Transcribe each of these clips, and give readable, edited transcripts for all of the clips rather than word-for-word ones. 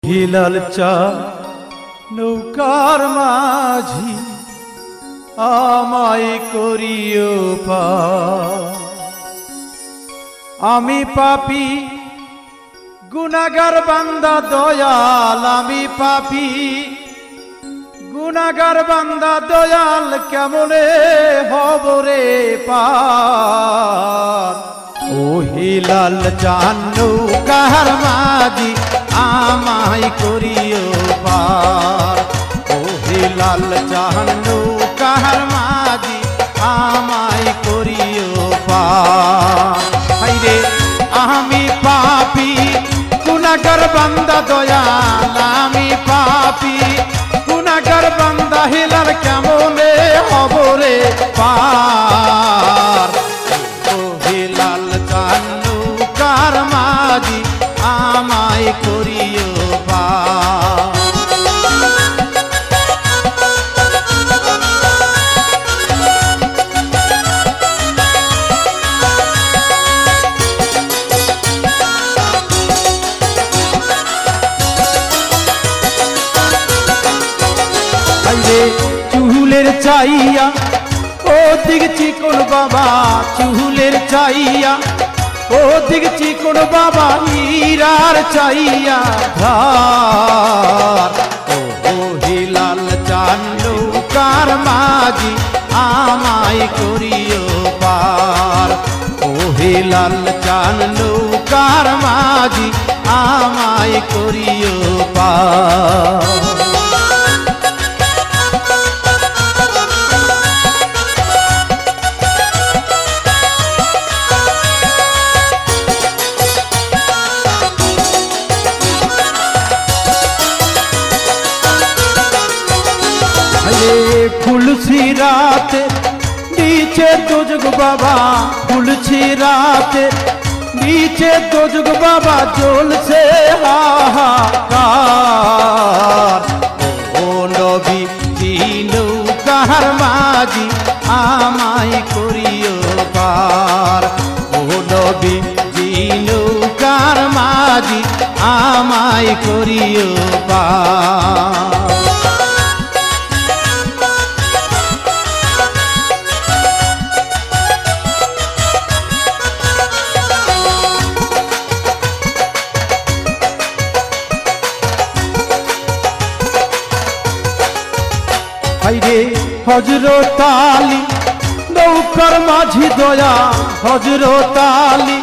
Hilal চা নৌকার মাঝি আমায় করিও পার। আমি পাপী গুনাহগার বান্দা দয়াল, আমি পাপী গুনাহগার বান্দা দয়াল, কেমনে হব রে পার। ও হিলাল চা নৌকার মাঝি আমায় করিও পার। ও হিলাল চা নৌকার মাঝি আমায় করিও পার। হাইরে আমি পাপী গুনাহগার বান্দা দয়াল, আমি পাপী গুনাহগার বান্দা হিলাল, কেমনে হব রে পার। ও হিলাল চা নৌকার মাঝি আমায় করিও পার। চুলের চাইয়া ও দিক চিকন বাবা, চুলের চাইয়া ও দিক চিকন বাবা, হীরার চাইয়া ধার। ও হিলাল চা নৌকার মাঝি আমায় করিও পার। ও হিলাল চা নৌকার মাঝি আমায় করিও পার। ফুলছি রাতে নিচে দোজগ বাবা, ফুলছি রাতে নিচে দোজগ বাবা, জ্বলছে হাহাকার। ও নবী নৌকার মাঝি আমায় করিও পার। ও নবী নৌকার মাঝি আমায় করিও পার। হাইরে হযরত আলী নৌকার মাঝি দয়া, হযরত আলী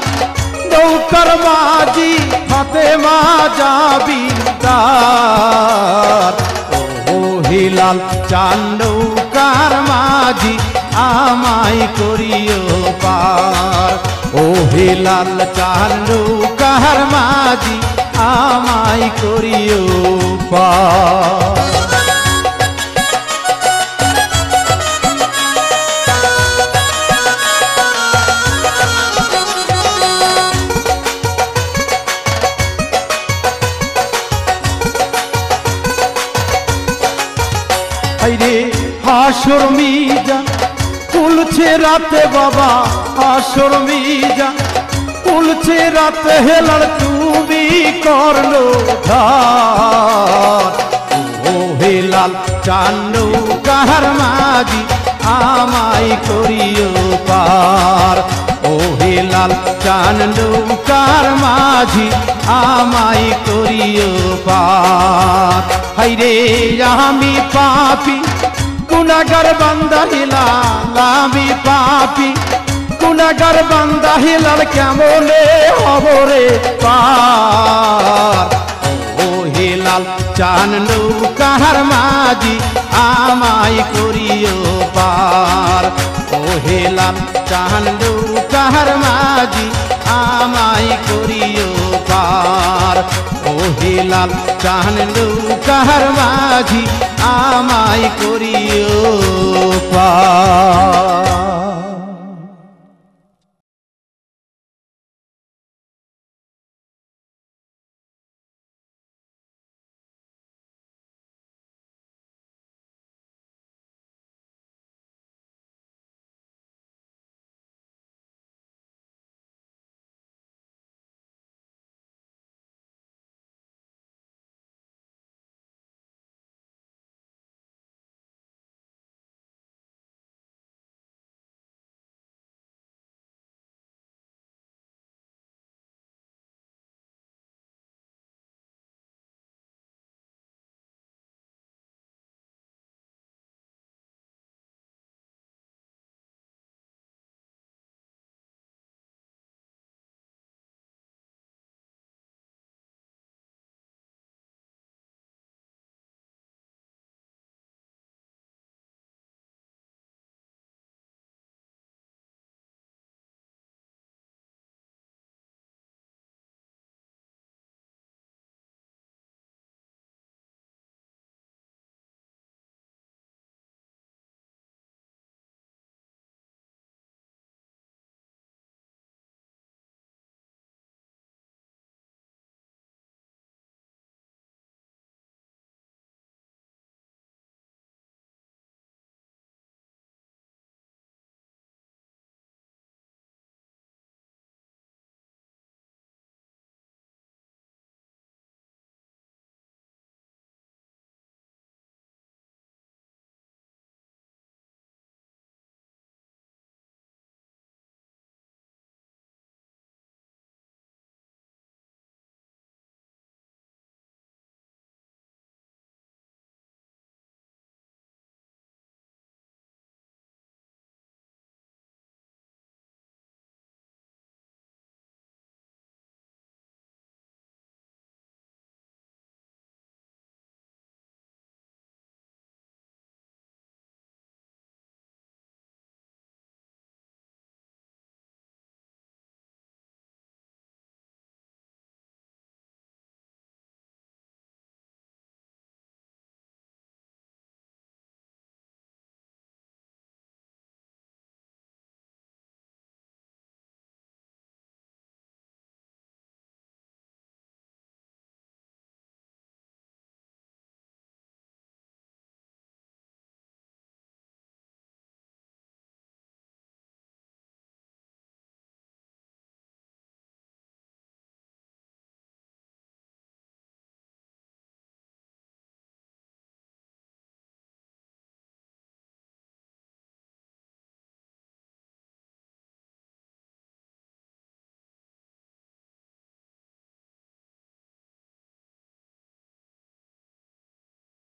নৌকার মাঝি, ফাতেমা জাবিদার। ও হিলাল চা নৌকার মাঝি আমায় করিও পার। ও হিলাল চা নৌকার মাঝি আমায় করিও পার। হাইরে হাসর মিজান খুলছে রাতে বাবা, হাসর মিজান খুলছে রাতে, হেলাল তুমি কর্ণধার। ও হিলাল চা নৌকার মাঝি আমায় করিও পার। ও হিলাল চা নৌকার মাঝি আমায় করিও পার। হাইরে আমি পাপী গুনাহগার বান্দা হিলাল, আমি পাপী গুনাহগার বান্দা হিলাল, কেমনে হব রে পার। ও হিলাল চা নৌকার মাঝি আমায় করিও পার। ও হিলাল চা নৌকার মাঝি আমায় করিও পার। ও হিলাল চা নৌকার মাঝি আমায় করিও পার।